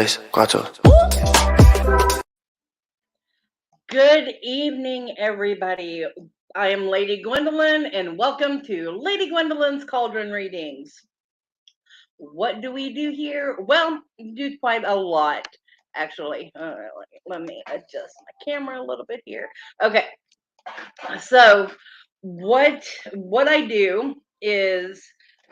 3, 4. Good evening, everybody. I am Lady Gwendolyn, and welcome to Lady Gwendolyn's Cauldron Readings. What do we do here? Well, we do quite a lot, actually. Let me adjust my camera a little bit here. Okay, so what I do is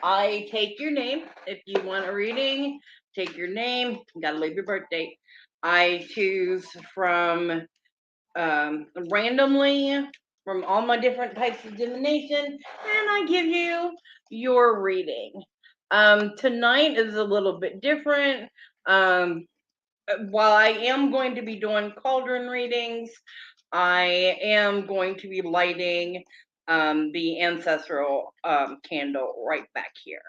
I take your name. If you want a reading, take your name. You gotta leave your birth date. I choose from randomly from all my different types of divination, and I give you your reading. Tonight is a little bit different. While I am going to be doing cauldron readings, I am going to be lighting the ancestral candle right back here.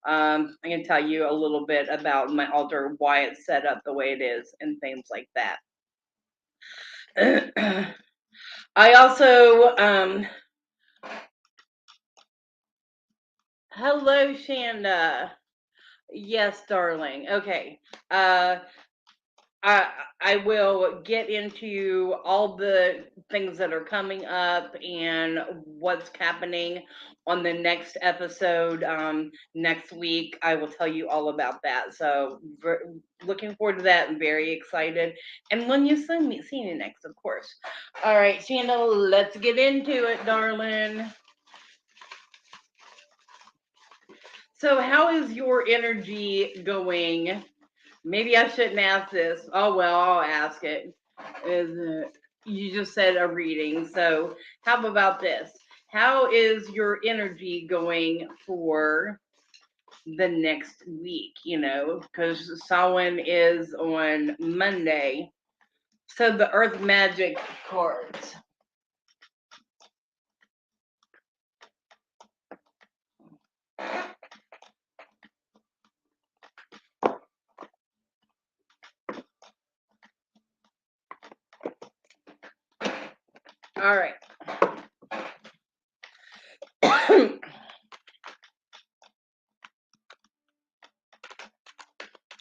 I can tell you a little bit about my altar, why it's set up the way it is, and things like that. I also, hello, Shanda. Yes, darling. Okay. I will get into all the things that are coming up and what's happening on the next episode next week. I will tell you all about that. So looking forward to that. I'm very excited. And when you see me next, of course. All right, Shanda, let's get into it, darling. So how is your energy going? Maybe I shouldn't ask this. Oh, well, I'll ask it. You just said a reading. So how about this? How is your energy going for the next week? You know, because Samhain is on Monday. So the Earth Magic cards. All right.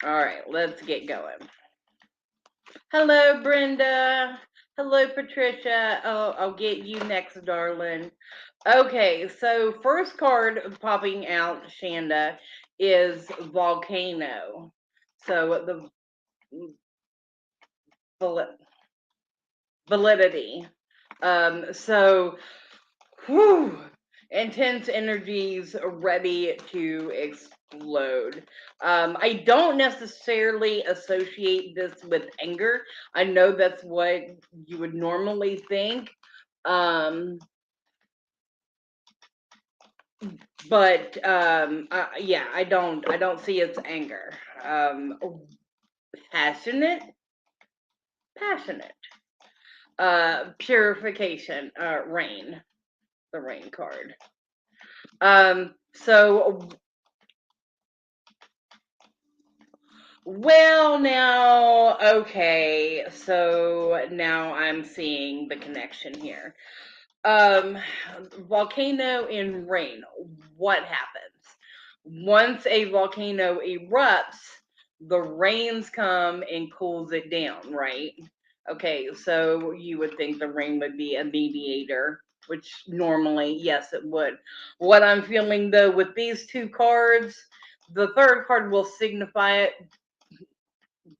All right, let's get going. Hello, Brenda. Hello, Patricia. Oh, I'll get you next, darling. Okay, so first card popping out, Shanda, is Volcano. So the validity. So, whew, intense energies ready to explode. I don't necessarily associate this with anger. I know that's what you would normally think. But yeah, I don't see its anger. Passionate, purification, rain, the rain card. So well, now, okay, so now I'm seeing the connection here. Volcano in rain. What happens? Once a volcano erupts, the rains come and cools it down, right? Okay, so you would think the rain would be a mediator, which normally, yes, it would. What I'm feeling though with these two cards, the third card will signify it,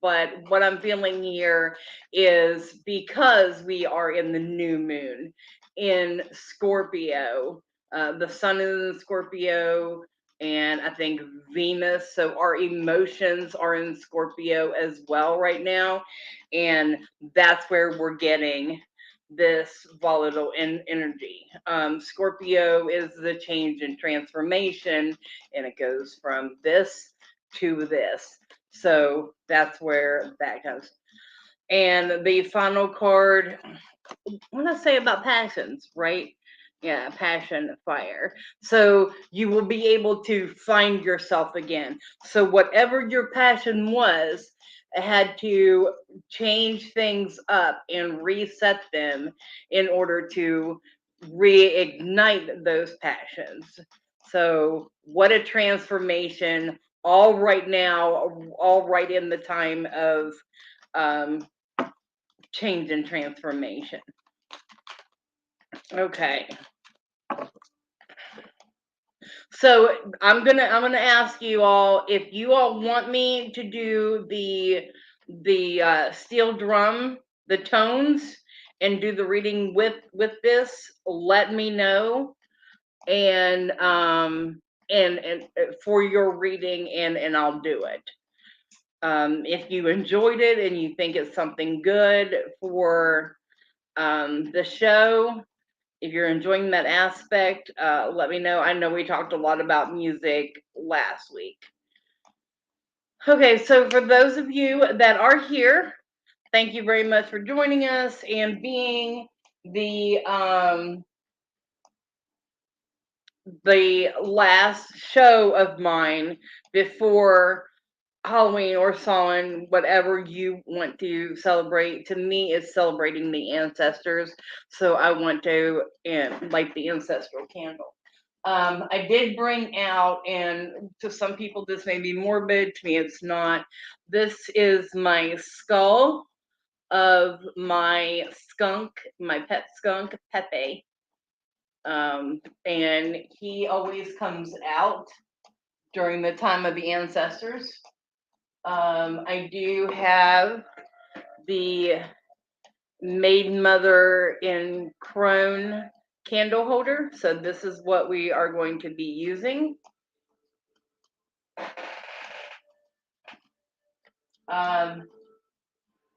but what I'm feeling here is because we are in the new moon in Scorpio, the sun is in Scorpio, and I think Venus. So our emotions are in Scorpio as well right now. And that's where we're getting this volatile energy. Scorpio is the change and transformation, and it goes from this to this. So that's where that comes. And the final card, what I say about passions, right? Yeah, passion, fire. So you will be able to find yourself again. So whatever your passion was, had to change things up and reset them in order to reignite those passions. So what a transformation all right now, all right in the time of um, change and transformation. Okay. So I'm gonna ask you all if you all want me to do the steel drum, the tones, and do the reading with this. Let me know, and for your reading, and I'll do it. If you enjoyed it and you think it's something good for the show, if you're enjoying that aspect, let me know. I know we talked a lot about music last week. Okay, so for those of you that are here, thank you very much for joining us and being the last show of mine before Halloween or Samhain, whatever you want to celebrate. To me, it's celebrating the ancestors. So I want to light the ancestral candle. I did bring out, and to some people this may be morbid, to me it's not. This is my skull of my skunk, my pet skunk, Pepe. And he always comes out during the time of the ancestors. I do have the Maiden Mother in Crone candle holder. So this is what we are going to be using. I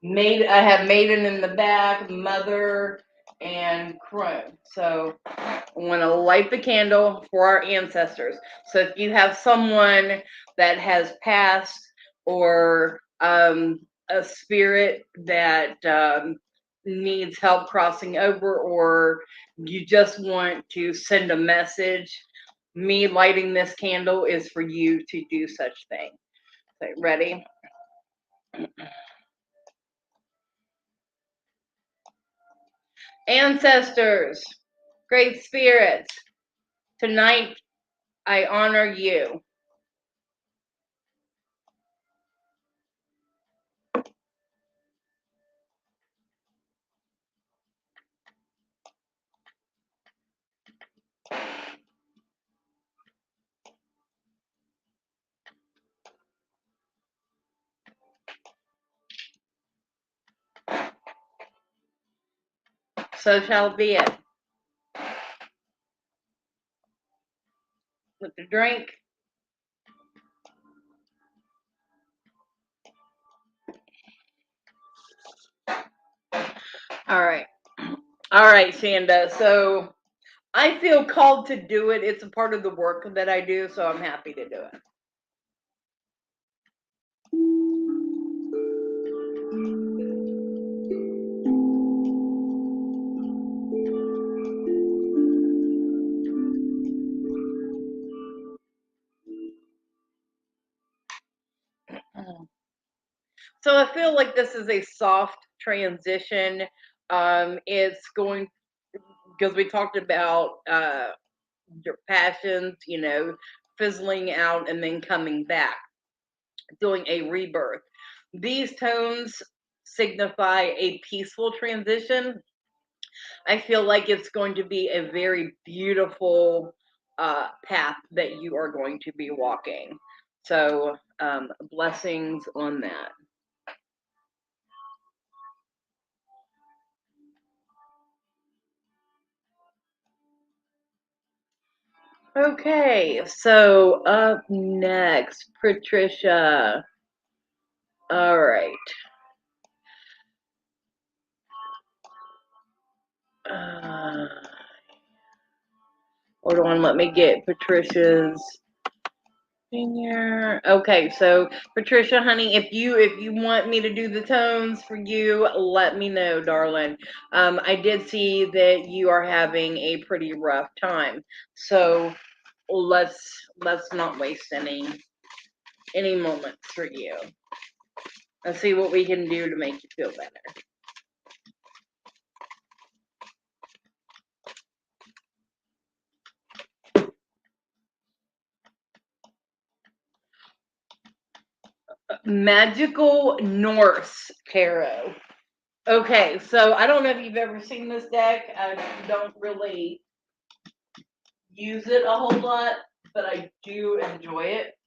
have Maiden in the back, Mother, and Crone. So I want to light the candle for our ancestors. So if you have someone that has passed, or a spirit that needs help crossing over, or you just want to send a message, me lighting this candle is for you to do such thing. Okay, ready? Ancestors, great spirits, tonight I honor you. So shall be it. With the drink. All right. All right, Shanda. So I feel called to do it. It's a part of the work that I do, so I'm happy to do it. So I feel like this is a soft transition. It's going, because we talked about your passions, fizzling out and then coming back, doing a rebirth. These tones signify a peaceful transition. I feel like it's going to be a very beautiful path that you are going to be walking. So, blessings on that. Okay, so up next, Patricia. All right. Uh, Hold on, let me get Patricia's Senior. Okay, so Patricia, honey, if you want me to do the tones for you, let me know, darling. I did see that you are having a pretty rough time, so let's not waste any moments for you. Let's see what we can do to make you feel better. Magical Norse Tarot. Okay, so I don't know if you've ever seen this deck. I don't really use it a whole lot, but I do enjoy it.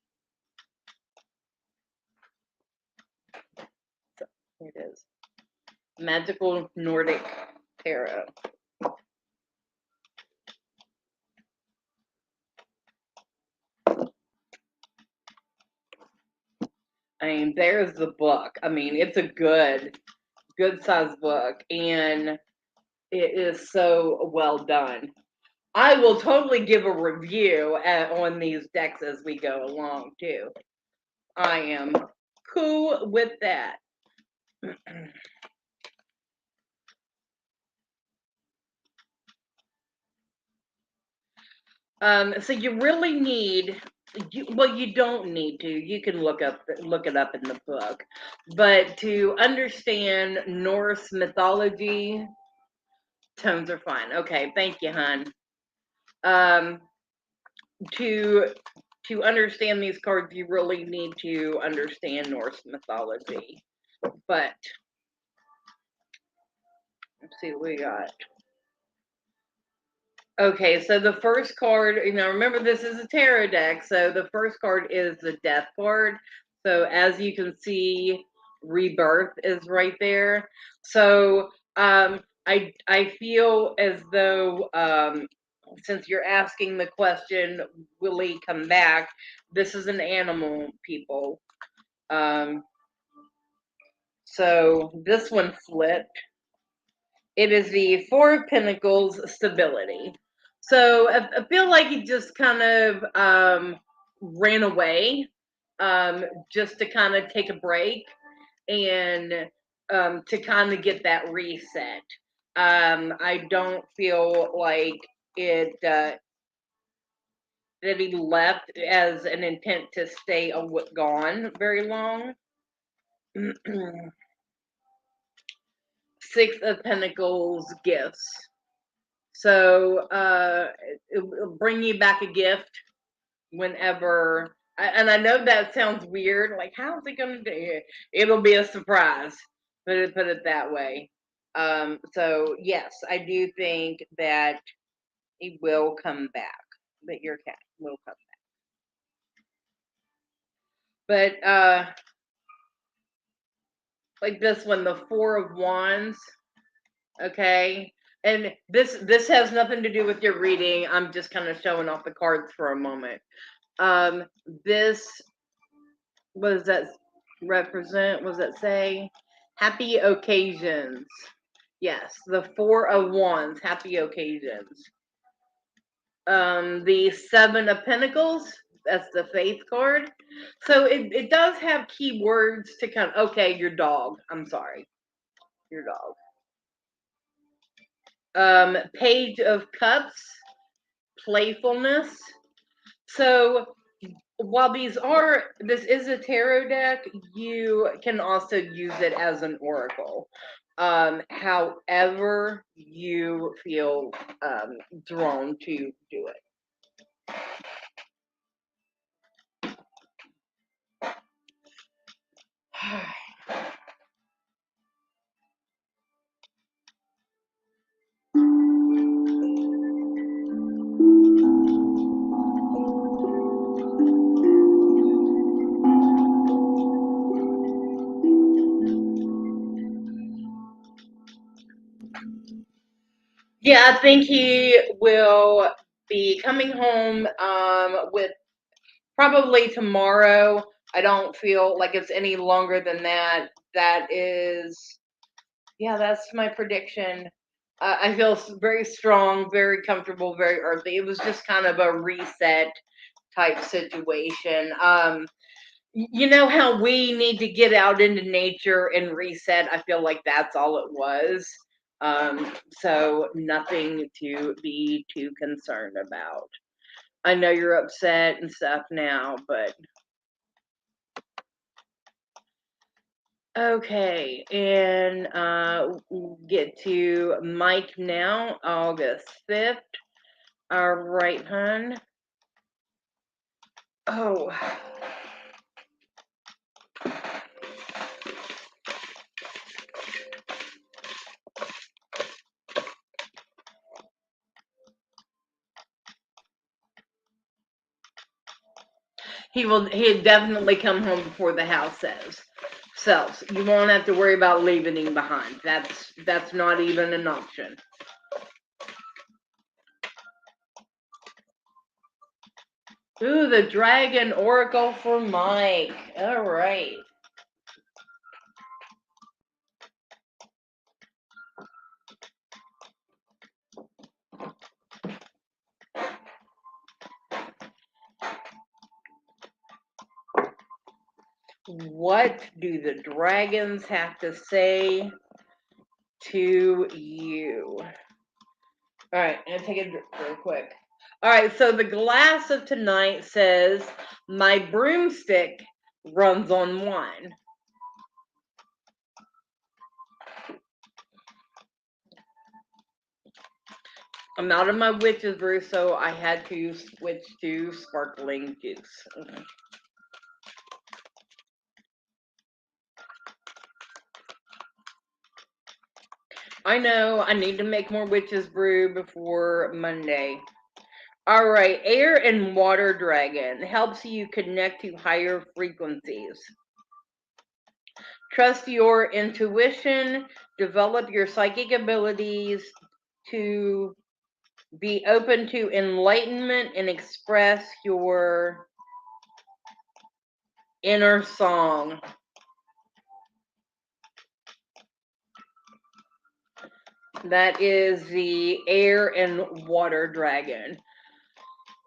So, here it is. Magical Nordic Tarot. I mean, there's the book. I mean, it's a good sized book, and it is so well done. I will totally give a review on these decks as we go along too. I am cool with that. So you really need, well, you don't need to. You can look it up in the book, but to understand Norse mythology, tones are fine. Okay, thank you, hon. Um, to understand these cards, you really need to understand Norse mythology. But let's see what we got. Okay, so the first card, remember this is a tarot deck, so the first card is the Death card. So as you can see, Rebirth is right there. So I feel as though since you're asking the question, will he come back? This is an animal, people. So this one flipped. It is the Four of Pentacles, stability. So I feel like he just kind of ran away just to kind of take a break and to kind of get that reset. I don't feel like it that he left as an intent to stay gone very long. Six of Pentacles, gifts. So it'll bring you back a gift whenever. And I know that sounds weird. Like, how's it gonna do it? It'll be a surprise. Put it that way. So yes, I do think that he will come back. That your cat will come back. But like this one, the Four of Wands. Okay. And this has nothing to do with your reading. I'm just kind of showing off the cards for a moment. This, what does that represent? What does that say? Happy occasions. Yes, the Four of Wands, happy occasions. The Seven of Pentacles, that's the Faith card. So it does have key words to kind of, okay, your dog. I'm sorry. Your dog. Page of Cups, playfulness. So while this is a tarot deck, you can also use it as an oracle. However you feel drawn to do it. Yeah, I think he will be coming home with probably tomorrow. I don't feel like it's any longer than that. That is, yeah, that's my prediction. I feel very strong, very comfortable, very earthy. It was just kind of a reset type situation. You know how we need to get out into nature and reset? I feel like that's all it was. So nothing to be too concerned about. I know you're upset and stuff now, but okay. And we'll get to Mike now, August 5th. All right, hun. Oh. He'll definitely come home before the house sells. You won't have to worry about leaving him behind. That's not even an option. Ooh, the Dragon Oracle for Mike. All right. What do the dragons have to say to you? All right, I'm gonna take a drink real quick. All right, so the glass of tonight says, "My broomstick runs on wine." I'm out of my witch's brew, so I had to switch to sparkling juice. I know I need to make more witch's brew before Monday. All right, air and water dragon helps you connect to higher frequencies. Trust your intuition, develop your psychic abilities to be open to enlightenment and express your inner song. That is the air and water dragon.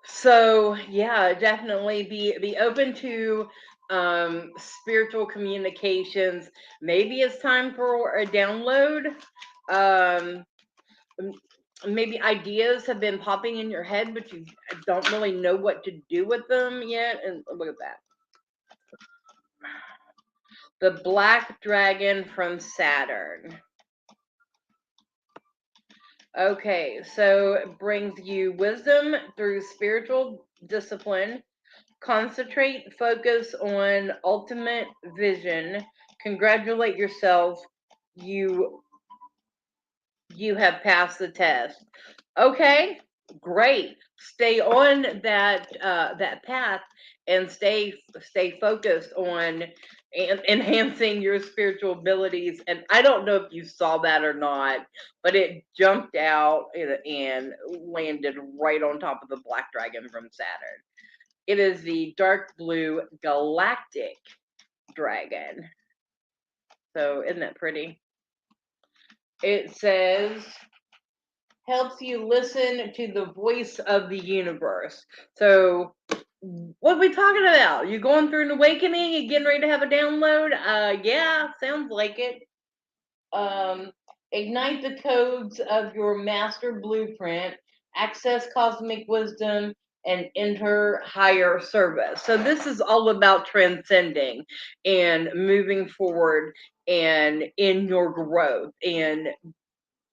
So yeah, definitely be open to spiritual communications. Maybe it's time for a download. Um, maybe ideas have been popping in your head, but you don't really know what to do with them yet. And look at that. The Black Dragon from Saturn. Okay, so it brings you wisdom through spiritual discipline. Concentrate, focus on ultimate vision. Congratulate yourself. You have passed the test. Okay, great. Stay on that path and stay focused on enhancing your spiritual abilities. And I don't know if you saw that or not, but it jumped out and landed right on top of the Black Dragon from Saturn. It is the dark blue galactic dragon. So isn't that pretty? It says helps you listen to the voice of the universe. So what are we talking about? You going through an awakening and getting ready to have a download? Yeah, sounds like it. Ignite the codes of your master blueprint, access cosmic wisdom, and enter higher service. So this is all about transcending and moving forward and in your growth and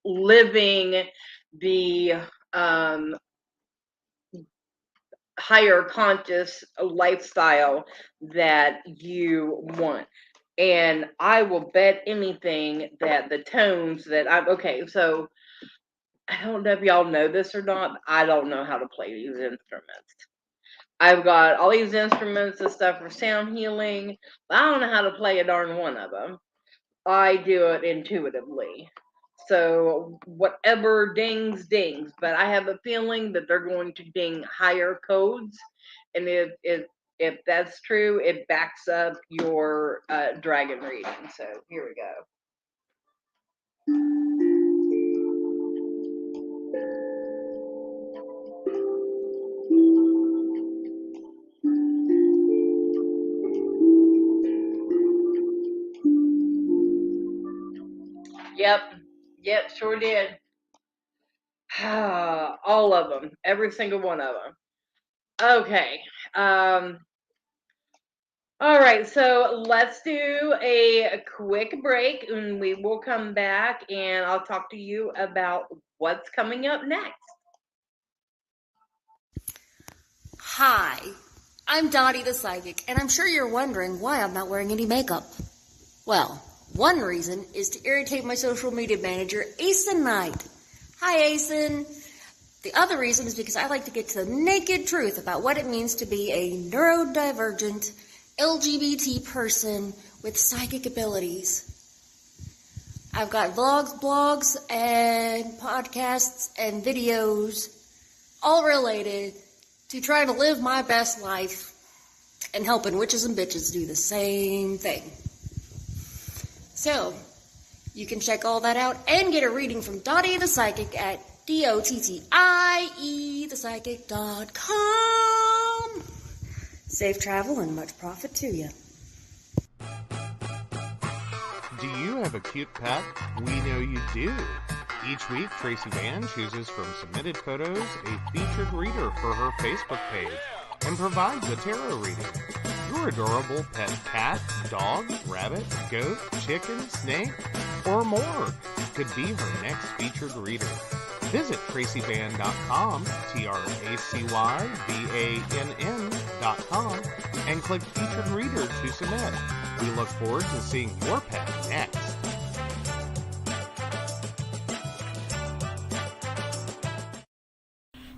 living the higher conscious lifestyle that you want. And I will bet anything that the tones that I'm okay, so I don't know if y'all know this or not. I don't know how to play these instruments. I've got all these instruments and stuff for sound healing, but I don't know how to play a darn one of them. I do it intuitively. So whatever dings, dings. But I have a feeling that they're going to ding higher codes, and if that's true, it backs up your dragon reading. So here we go. Yep, sure did. All of them, every single one of them. Okay. All right, so let's do a quick break and we will come back and I'll talk to you about what's coming up next. Hi, I'm Dottie the Psychic, and I'm sure you're wondering why I'm not wearing any makeup. Well, one reason is to irritate my social media manager, Asen Knight. Hi, Asen. The other reason is because I like to get to the naked truth about what it means to be a neurodivergent LGBT person with psychic abilities. I've got vlogs, blogs, and podcasts and videos all related to trying to live my best life and helping witches and bitches do the same thing. So, you can check all that out and get a reading from Dottie the Psychic at DOTTIEthepsychic.com. Safe travel and much profit to you. Do you have a cute pet? We know you do. Each week, Tracy Van chooses from submitted photos a featured reader for her Facebook page and provides a tarot reading. Your adorable pet cat, dog, rabbit, goat, chicken, snake, or more could be her next featured reader. Visit TracyVan.com, TracyVann.com, and click Featured Reader to submit. We look forward to seeing your pet next.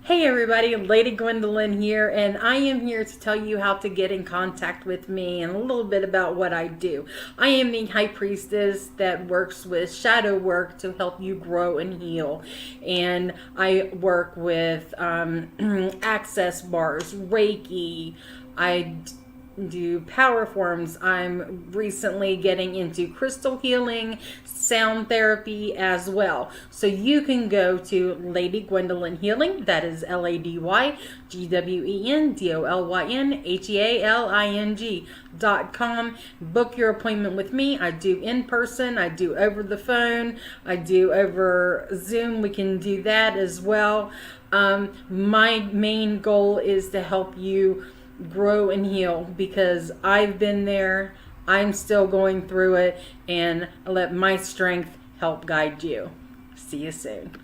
Hey everybody, Lady Gwendolyn here, and I am here to tell you how to get in contact with me and a little bit about what I do. I am the High Priestess that works with shadow work to help you grow and heal. And I work with access bars, Reiki, I do power forms. I'm recently getting into crystal healing, sound therapy as well. So you can go to Lady Gwendolyn Healing, that is LadyGwendolynHealing.com. Book your appointment with me. I do in person, I do over the phone, I do over Zoom. We can do that as well. My main goal is to help you grow and heal, because I've been there, I'm still going through it, and I let my strength help guide you. See you soon.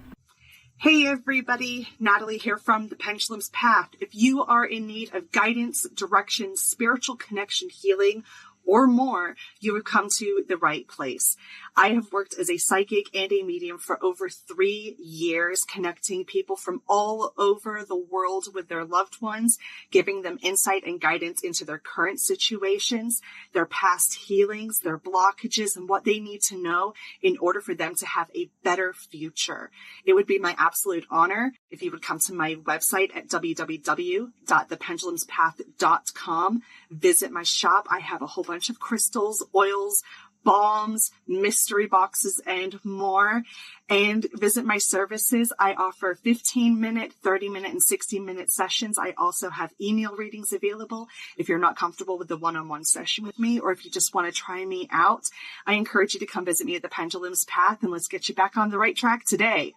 Hey everybody, Natalie here from The Pendulum's Path. If you are in need of guidance, direction, spiritual connection, healing, or more, you have come to the right place. I have worked as a psychic and a medium for over 3 years, connecting people from all over the world with their loved ones, giving them insight and guidance into their current situations, their past healings, their blockages, and what they need to know in order for them to have a better future. It would be my absolute honor if you would come to my website at www.thependulumspath.com. Visit my shop. I have a whole bunch of crystals, oils, balms, mystery boxes, and more. And visit my services. I offer 15-minute, 30-minute, and 60-minute sessions. I also have email readings available if you're not comfortable with the one-on-one session with me, or if you just want to try me out. I encourage you to come visit me at the Pendulum's Path, and let's get you back on the right track today.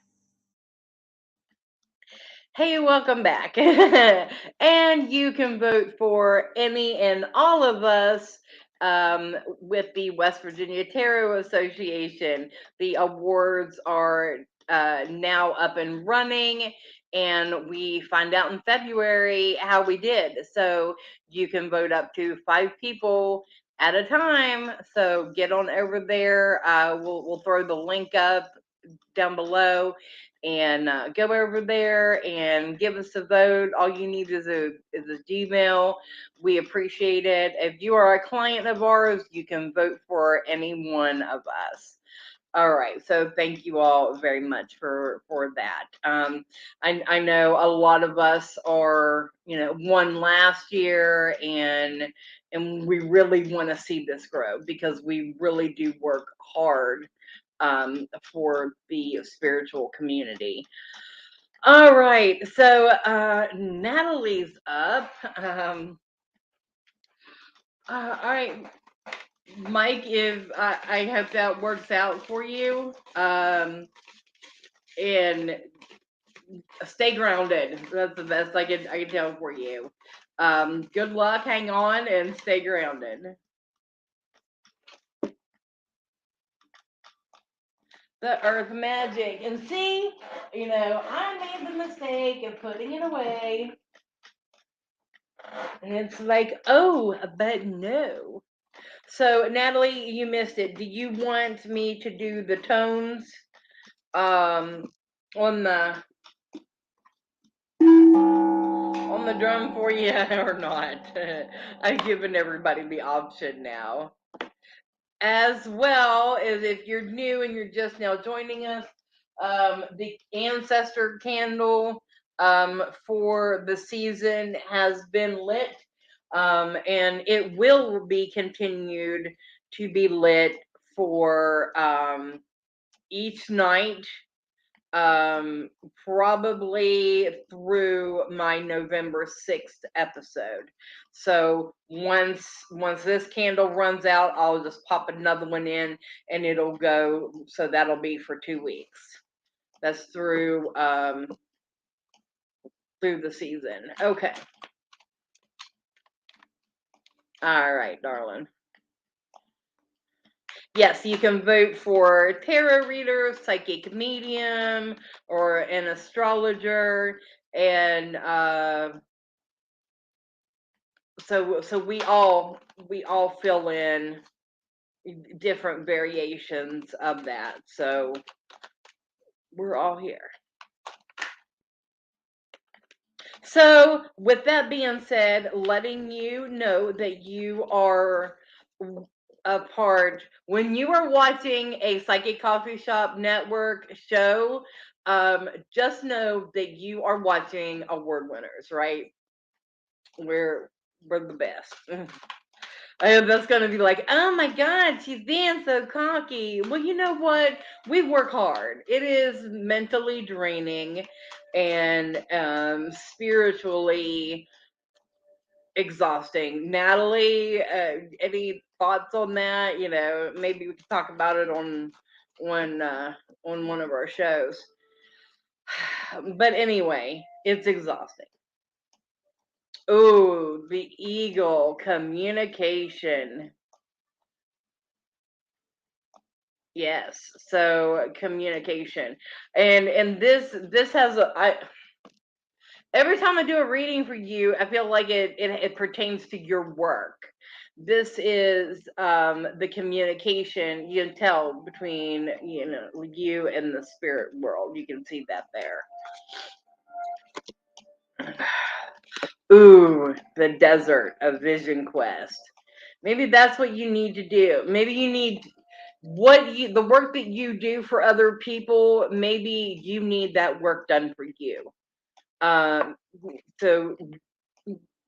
Hey, welcome back. And you can vote for any and all of us with the West Virginia Tarot Association. The awards are now up and running, and we find out in February how we did. So you can vote up to 5 people at a time. So get on over there. We'll throw the link up down below, and go over there and give us a vote. All you need is a Gmail. We appreciate it. If you are a client of ours, you can vote for any one of us. All right, so thank you all very much for that. I know a lot of us are, won last year, and we really want to see this grow, because we really do work hard for the spiritual community. All right, so Natalie's up. All right, Mike, if I hope that works out for you, and stay grounded. That's the best I can tell for you. Good luck, hang on, and stay grounded. The earth magic. And see, I made the mistake of putting it away. And it's like, oh, but no. So, Natalie, you missed it. Do you want me to do the tones on the on the drum for you or not. I've given everybody the option now. As well as if you're new and you're just now joining us, the ancestor candle for the season has been lit, and it will be continued to be lit for each night, probably through my November 6th episode. So once this candle runs out, I'll just pop another one in and it'll go, so that'll be for 2 weeks. That's through the season. Okay. All right, darling. Yes, you can vote for tarot reader, psychic medium, or an astrologer, and so we all fill in different variations of that. So we're all here. So with that being said, letting you know that you are a part when you are watching a Psychic Coffee Shop Network show, just know that you are watching award winners, right? We're the best. I know that's gonna be like, oh my god, she's being so cocky. Well, you know what? We work hard. It is mentally draining and spiritually exhausting. Natalie, any thoughts on that? You know, maybe we could talk about it on one of our shows. But anyway, it's exhausting. Oh, the eagle, communication. Yes, so communication. And this has every time I do a reading for you, I feel like it pertains to your work. This is the communication you can tell between you and the spirit world. You can see that there. Ooh, the desert, a vision quest. Maybe that's what you need to do. Maybe you need the work that you do for other people. Maybe you need that work done for you. Um, so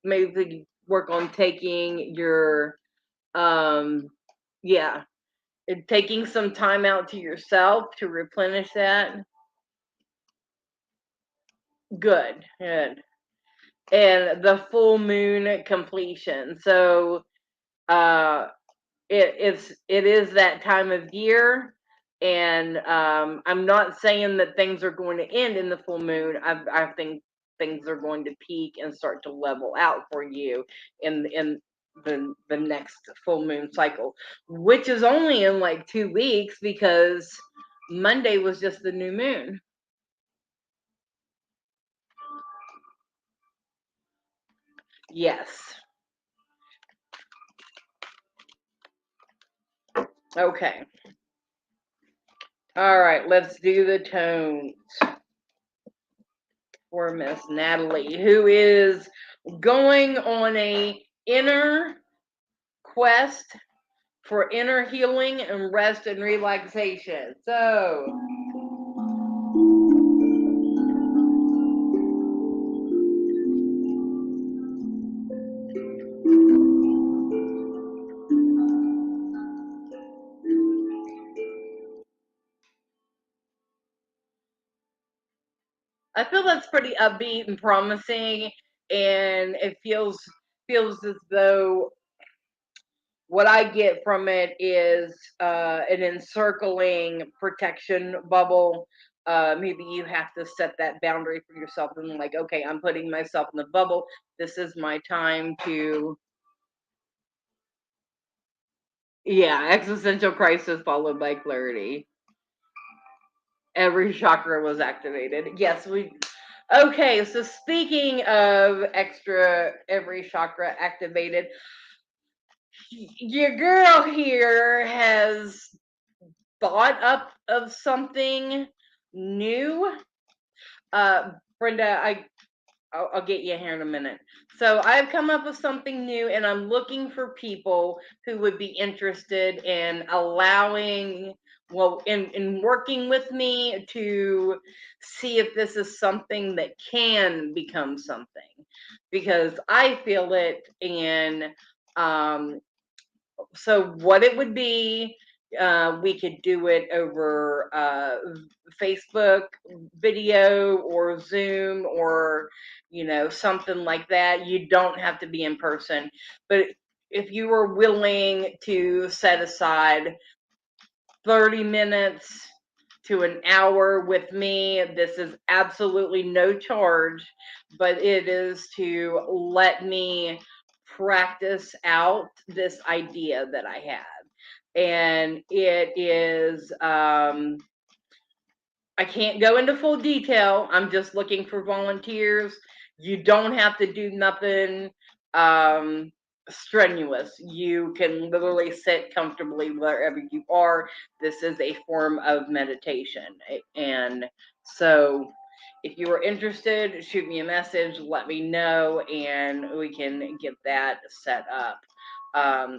maybe work on taking your yeah, taking some time out to yourself to replenish that. Good. And the full moon completion. So it is that time of year, and I'm not saying that things are going to end in the full moon. I think things are going to peak and start to level out for you in the next full moon cycle, which is only in like 2 weeks because Monday was just the new moon. Yes. Okay. All right, let's do the tones for Miss Natalie, who is going on a inner quest for inner healing and rest and relaxation. So I feel that's pretty upbeat and promising, and it feels as though what I get from it is an encircling protection bubble. Maybe you have to set that boundary for yourself and like, okay, I'm putting myself in the bubble. This is my time to, yeah, existential crisis followed by clarity. Every chakra was activated. Yes, we. Okay, so speaking of every chakra activated, your girl here has thought up of something new. Brenda, I'll get you here in a minute. So I've come up with something new, and I'm looking for people who would be interested in allowing, well, in working with me to see if this is something that can become something, because I feel it. And so what it would be, we could do it over Facebook video or Zoom, or something like that. You don't have to be in person, but if you were willing to set aside 30 minutes to an hour with me, this is absolutely no charge, but it is to let me practice out this idea that I have. And it is, I can't go into full detail. I'm just looking for volunteers. You don't have to do nothing strenuous. You can literally sit comfortably wherever you are. This is a form of meditation. And so if you are interested, shoot me a message, let me know, and we can get that set up.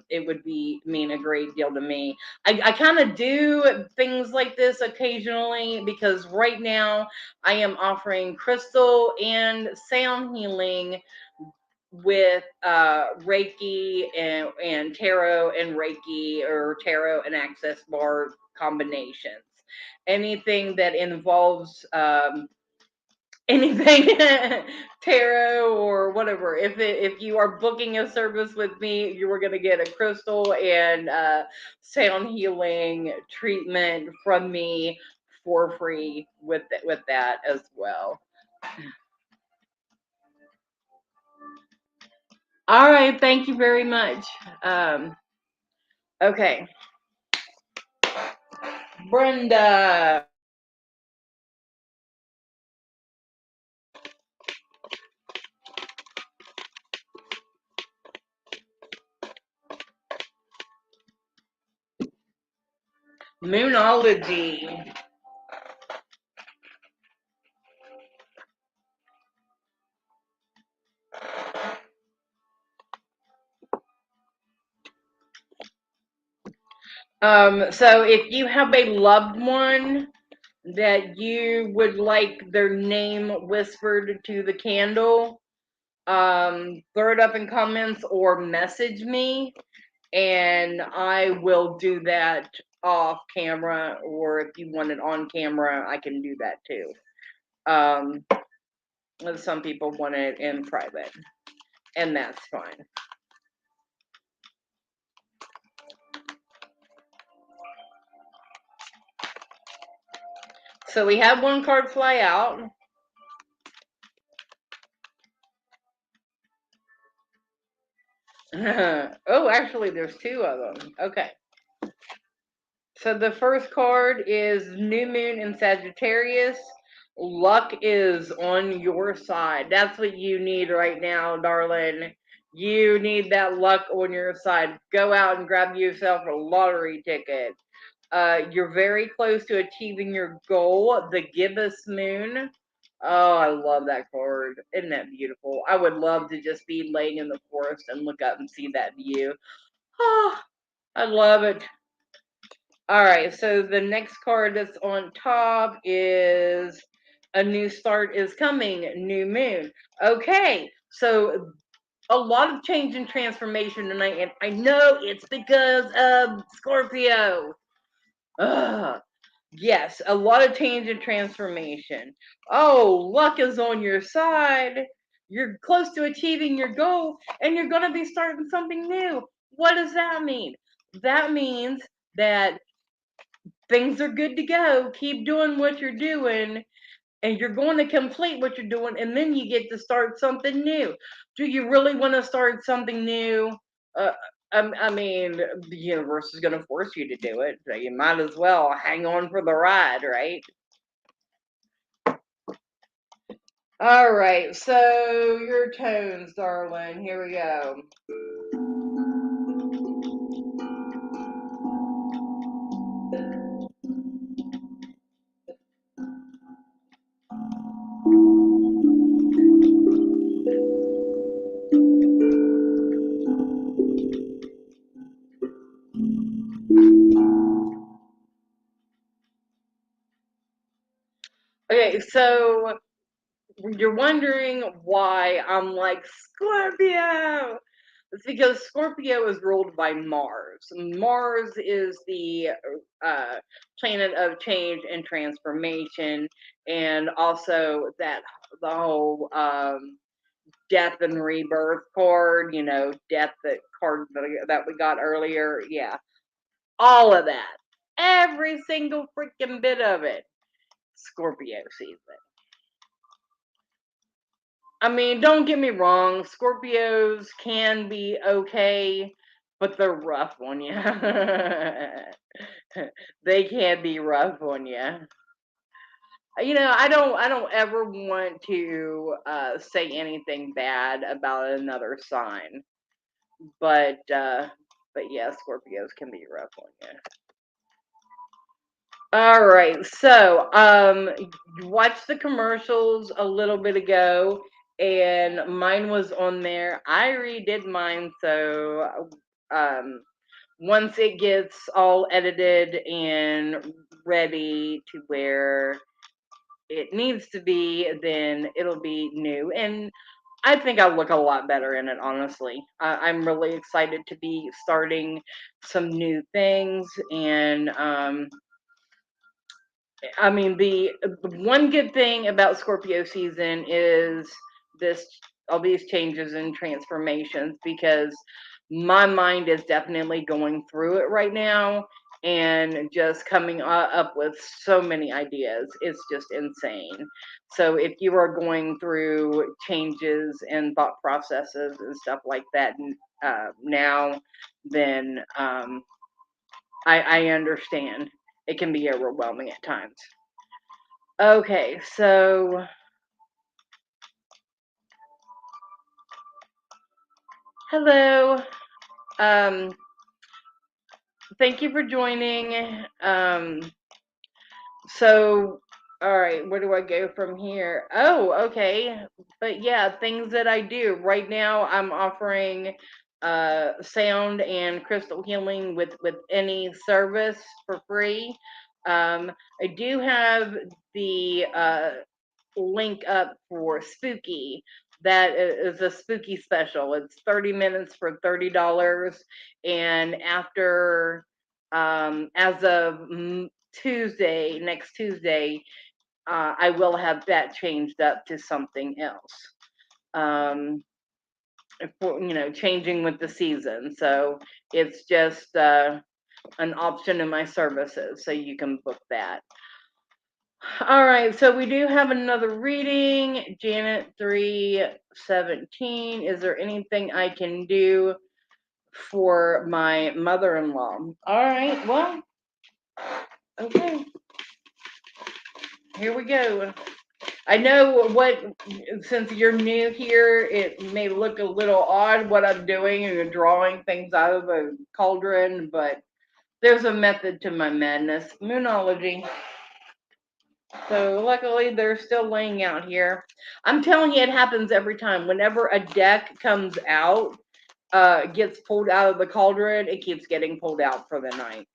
It would mean a great deal to me. I kind of do things like this occasionally, because right now I am offering crystal and sound healing with Reiki and tarot and Reiki, or tarot and access bar combinations. Anything that involves anything tarot or whatever. If you are booking a service with me, you are going to get a crystal and sound healing treatment from me for free with that as well. All right, thank you very much. Okay, Brenda. Moonology. So if you have a loved one that you would like their name whispered to the candle, throw it up in comments or message me, and I will do that off camera, or if you want it on camera, I can do that too. Some people want it in private, and that's fine. So we have one card fly out. Oh, actually, there's two of them. Okay. So the first card is New Moon in Sagittarius. Luck is on your side. That's what you need right now, darling. You need that luck on your side. Go out and grab yourself a lottery ticket. You're very close to achieving your goal, the Gibbous Moon. Oh, I love that card. Isn't that beautiful? I would love to just be laying in the forest and look up and see that view. Oh, I love it. All right, so the next card that's on top is A New Start is Coming, New Moon. Okay, so a lot of change and transformation tonight, and I know it's because of Scorpio. Ugh. Yes, a lot of change and transformation. Oh, luck is on your side. You're close to achieving your goal, and you're going to be starting something new. What does that mean? That means that things are good to go. Keep doing what you're doing, and you're going to complete what you're doing, and then you get to start something new. Do you really want to start something new? Uh, I mean, the universe is going to force you to do it, so you might as well hang on for the ride, right? All right, so your tones, darling. Here we go. Okay, so you're wondering why I'm like Scorpio. It's because Scorpio is ruled by Mars. Mars is the planet of change and transformation, and also that the whole death and rebirth card, death that card that we got earlier. Yeah, all of that, every single freaking bit of it. Scorpio season. I mean, don't get me wrong, Scorpios can be okay, but they're rough on you. They can be rough on you. I don't ever want to say anything bad about another sign, but yeah, Scorpios can be rough on you. All right, so you watched the commercials a little bit ago, and mine was on there. I redid mine, so once it gets all edited and ready to where it needs to be, then it'll be new, and I think I'll look a lot better in it. Honestly, I'm really excited to be starting some new things, and I mean, the one good thing about Scorpio season is this all these changes and transformations, because my mind is definitely going through it right now and just coming up with so many ideas. It's just insane. So if you are going through changes and thought processes and stuff like that now, then I understand. It can be overwhelming at times. Okay, so hello. Um, Thank you for joining. So all right, where do I go from here? Oh, okay. But yeah, things that I do. Right now I'm offering sound and crystal healing with any service for free. I do have the link up for spooky. That is a spooky special. It's 30 minutes for $30, and after as of Tuesday, next Tuesday, I will have that changed up to something else. um for, changing with the season, so it's just an option in my services, so you can book that. All right, so we do have another reading. Janet 317. Is there anything I can do for my mother-in-law? All right, well, okay, here we go. I know since you're new here, it may look a little odd what I'm doing and drawing things out of a cauldron, but there's a method to my madness. Moonology. So luckily they're still laying out here. I'm telling you, it happens every time. Whenever a deck comes out, gets pulled out of the cauldron, it keeps getting pulled out for the night.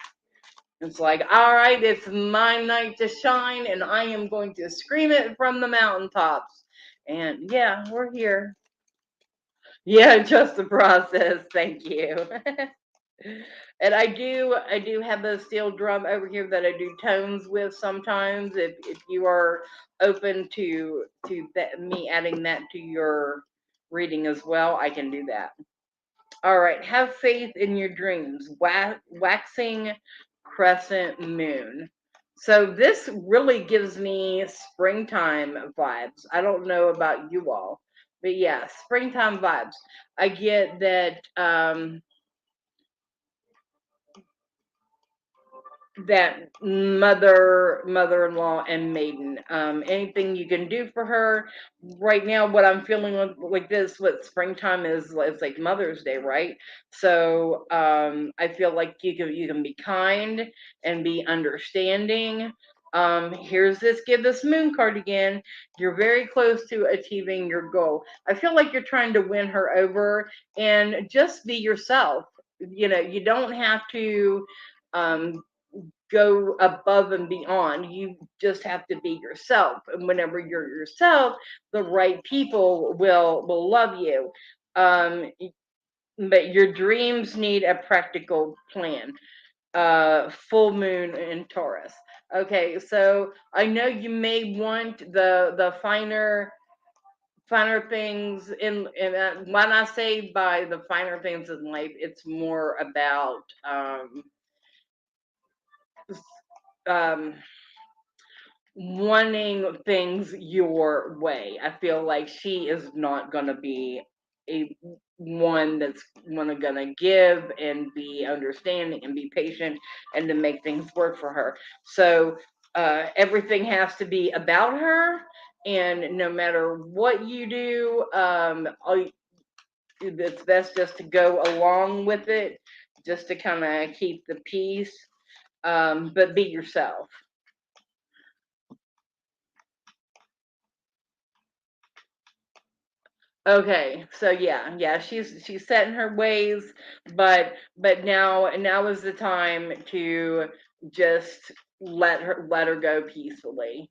It's like, all right, it's my night to shine, and I am going to scream it from the mountaintops. And yeah, we're here. Yeah, just the process. Thank you. And I do have a steel drum over here that I do tones with sometimes. If you are open to me adding that to your reading as well, I can do that. All right, have faith in your dreams. Waxing crescent moon. So this really gives me springtime vibes. I don't know about you all, but yeah, springtime vibes. I get that that mother-in-law and maiden, anything you can do for her right now. What I'm feeling like this, what springtime is, it's like Mother's Day, right? So I feel like you can be kind and be understanding. Here's this moon card again. You're very close to achieving your goal. I feel like you're trying to win her over, and just be yourself. You don't have to um go above and beyond. You just have to be yourself. And whenever you're yourself, the right people will love you. Um, but your dreams need a practical plan. Full moon in Taurus. Okay, so I know you may want the finer things in when I say by the finer things in life, it's more about um wanting things your way. I feel like she is not going to be a one that's gonna give and be understanding and be patient and to make things work for her. So everything has to be about her, and no matter what you do, it's best just to go along with it, just to kind of keep the peace, but be yourself. Okay, so yeah, she's set in her ways, but now is the time to just let her go peacefully.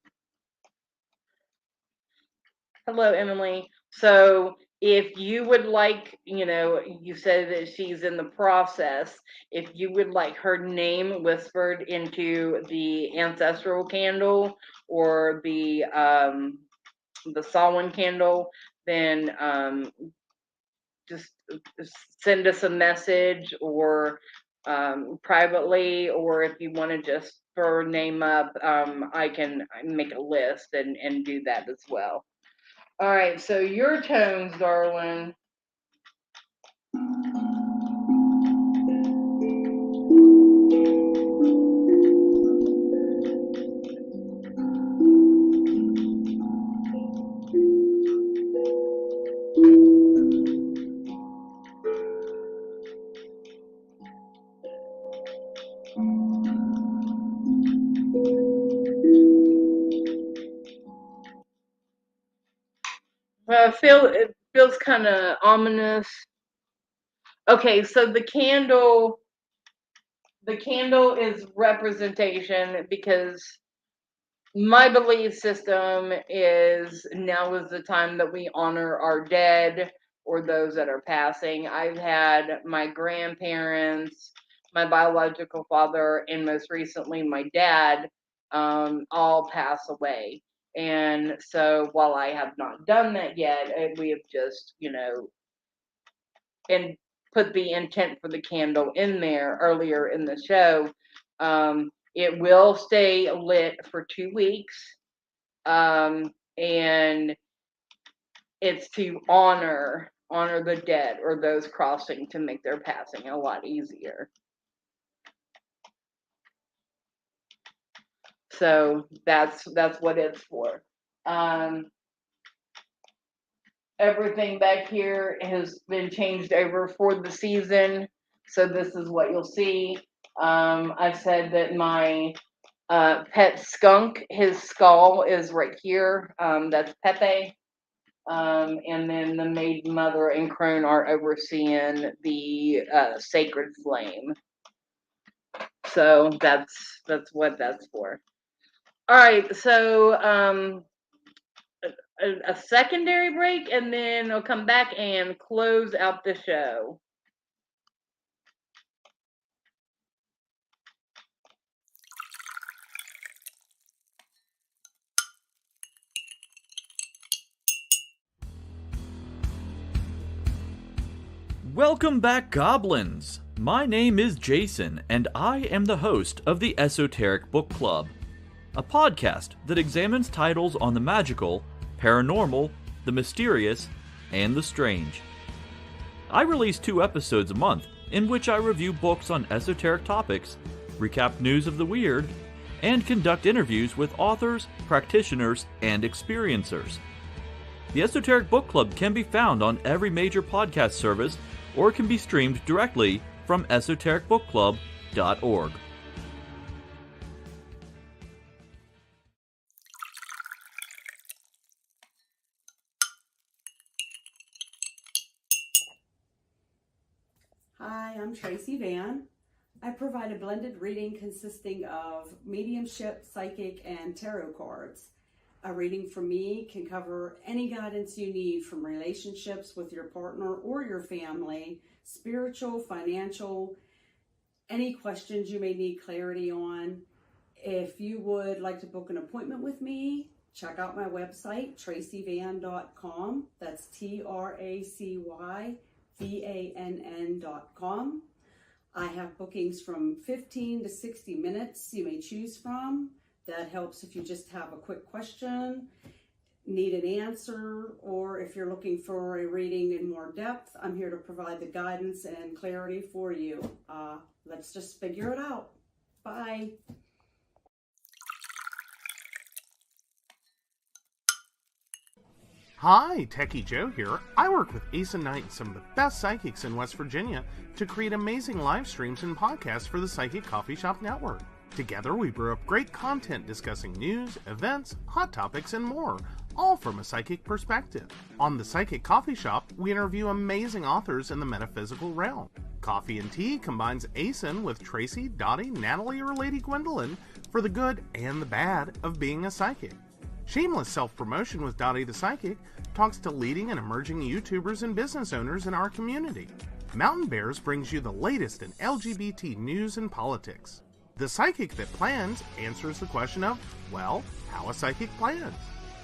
Hello, Emily. So if you would like, you said that she's in the process. If you would like her name whispered into the ancestral candle or the Samhain candle, then just send us a message or privately, or if you want to just throw her name up, I can make a list and do that as well. All right, so your tones, darling. It feels kind of ominous. Okay, so the candle is representation, because my belief system is now is the time that we honor our dead or those that are passing. I've had my grandparents, my biological father, and most recently my dad all pass away. And so while I have not done that yet, we have just, and put the intent for the candle in there earlier in the show. It will stay lit for 2 weeks, and it's to honor the dead or those crossing, to make their passing a lot easier. So that's what it's for. Um, Everything back here has been changed over for the season, so this is what you'll see. I said that my pet skunk, his skull is right here. That's Pepe. And then the maid mother and crone are overseeing the sacred flame. So that's what that's for. All right, so a secondary break, and then I'll come back and close out the show. Welcome back, Goblins! My name is Jason, and I am the host of the Esoteric Book Club, a podcast that examines titles on the magical, paranormal, the mysterious, and the strange. I release 2 episodes a month in which I review books on esoteric topics, recap news of the weird, and conduct interviews with authors, practitioners, and experiencers. The Esoteric Book Club can be found on every major podcast service, or can be streamed directly from esotericbookclub.org. Hi, I'm Tracy Van. I provide a blended reading consisting of mediumship, psychic, and tarot cards. A reading from me can cover any guidance you need from relationships with your partner or your family, spiritual, financial, any questions you may need clarity on. If you would like to book an appointment with me, check out my website, tracyvann.com. That's TracyVann.com. I have bookings from 15 to 60 minutes you may choose from. That helps if you just have a quick question, need an answer, or if you're looking for a reading in more depth, I'm here to provide the guidance and clarity for you. Let's just figure it out. Bye. Hi, Techie Joe here. I work with Ace and Knight, some of the best psychics in West Virginia, to create amazing live streams and podcasts for the Psychic Coffee Shop Network. Together, we brew up great content discussing news, events, hot topics, and more, all from a psychic perspective. On the Psychic Coffee Shop, we interview amazing authors in the metaphysical realm. Coffee and Tea combines ACEN with Tracy, Dottie, Natalie, or Lady Gwendolyn for the good and the bad of being a psychic. Shameless Self-Promotion with Dottie the Psychic talks to leading and emerging YouTubers and business owners in our community. Mountain Bears brings you the latest in LGBT news and politics. The Psychic That Plans answers the question of, well, how a psychic plans.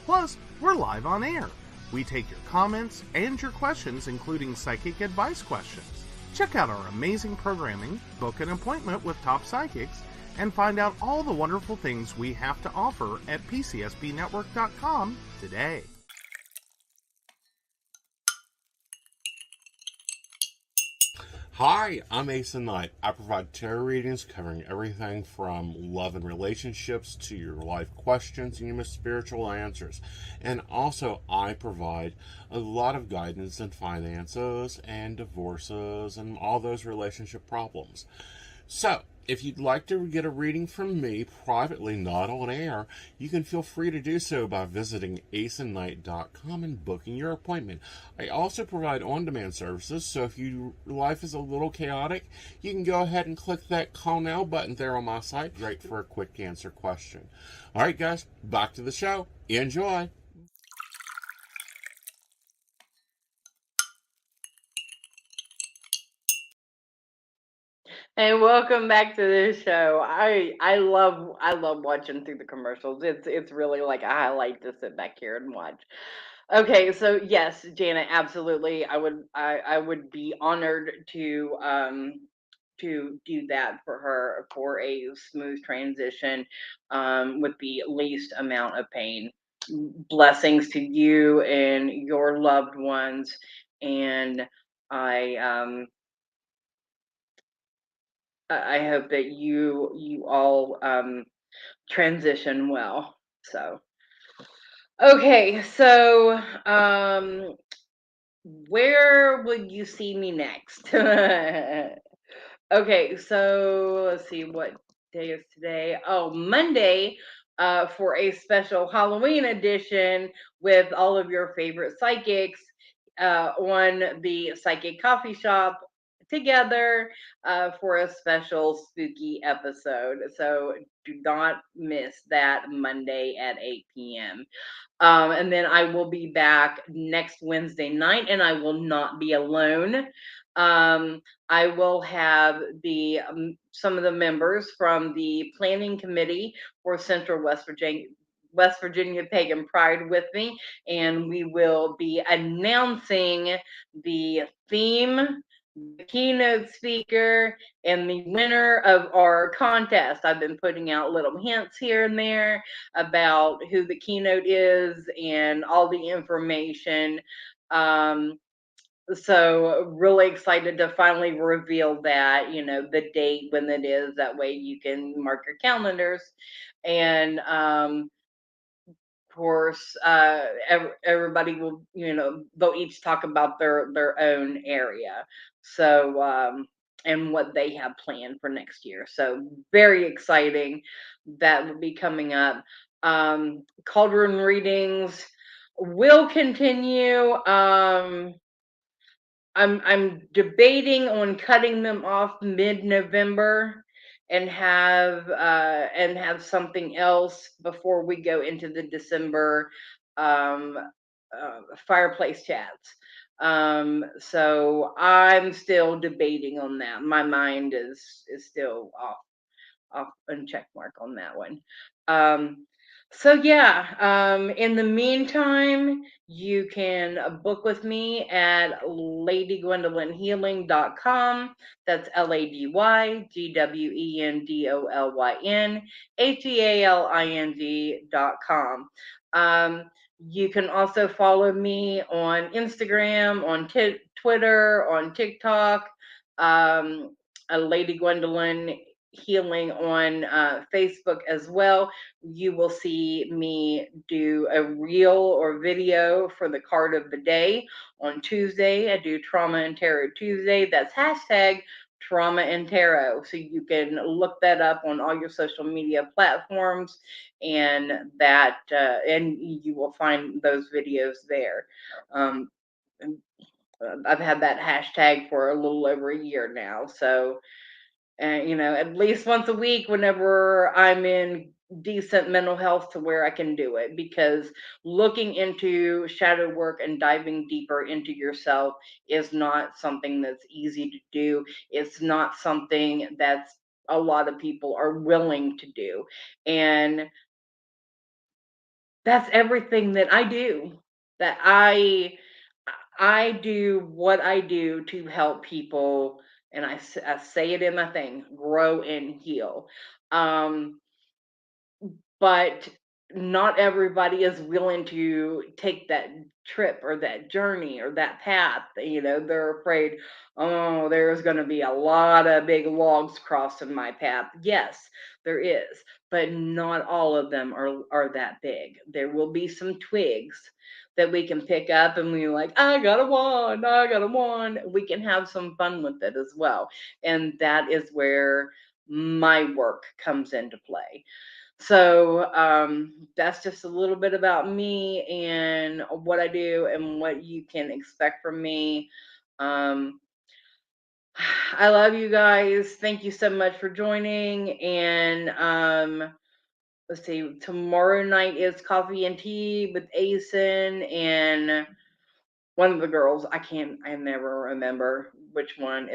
Plus, we're live on air. We take your comments and your questions, including psychic advice questions. Check out our amazing programming, book an appointment with top psychics, and find out all the wonderful things we have to offer at PCSBnetwork.com today. Hi, I'm Ace and Knight. I provide tarot readings covering everything from love and relationships to your life questions and your most spiritual answers. And also, I provide a lot of guidance in finances and divorces and all those relationship problems. So, if you'd like to get a reading from me privately, not on air, you can feel free to do so by visiting aceandnight.com and booking your appointment. I also provide on-demand services, so if your life is a little chaotic, you can go ahead and click that call now button there on my site. Great for a quick answer question. All right, guys, back to the show. Enjoy. And welcome back to the show. I love watching through the commercials. It's really like a highlight to sit back here and watch. Okay, so yes, Janet, absolutely. I would be honored to do that for her for a smooth transition with the least amount of pain. Blessings to you and your loved ones, and I hope that you all transition well. So okay, so where would you see me next? Okay, so let's see, what day is today? Oh, Monday, for a special Halloween edition with all of your favorite psychics on the Psychic Coffee Shop together for a special spooky episode. So do not miss that Monday at 8 p.m. And then I will be back next Wednesday night, and I will not be alone. I will have the some of the members from the planning committee for Central West Virginia Pagan Pride with me, and we will be announcing the theme, the keynote speaker, and the winner of our contest. I've been putting out little hints here and there about who the keynote is and all the information. So really excited to finally reveal that, the date when it is. That way you can mark your calendars. And of course, everybody will, they'll each talk about their own area. So and what they have planned for next year. So very exciting. That will be coming up. Cauldron readings will continue. I'm debating on cutting them off mid-November and have something else before we go into the December um, fireplace chats. So I'm still debating on that. My mind is still off and check mark on that one. So yeah, in the meantime, you can book with me at ladygwendolynhealing.com. That's LadyGwendolynHealing.com. You can also follow me on Instagram, on Twitter, on TikTok, Lady Gwendolyn Healing on Facebook as well. You will see me do a reel or video for the card of the day on Tuesday. I do Trauma and Tarot Tuesday. That's hashtag Trauma and Tarot. So you can look that up on all your social media platforms, and and you will find those videos there. I've had that hashtag for a little over a year now. So, at least once a week whenever I'm in decent mental health to where I can do it, because looking into shadow work and diving deeper into yourself is not something that's easy to do. It's not something that's a lot of people are willing to do. And that's everything that I do. That I do what I do to help people, and I say it in my thing: grow and heal. Um, but not everybody is willing to take that trip or that journey or that path. They're afraid, oh, there's going to be a lot of big logs crossing my path. Yes, there is, but not all of them are that big. There will be some twigs that we can pick up and we're like, I got a wand. We can have some fun with it as well. And that is where my work comes into play. So that's just a little bit about me and what I do and what you can expect from me. Um, I love you guys. Thank you so much for joining. And let's see, tomorrow night is coffee and tea with Asen and one of the girls. I never remember which one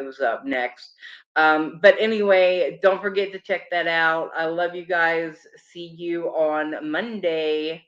was up next. But anyway, don't forget to check that out. I love you guys. See you on Monday.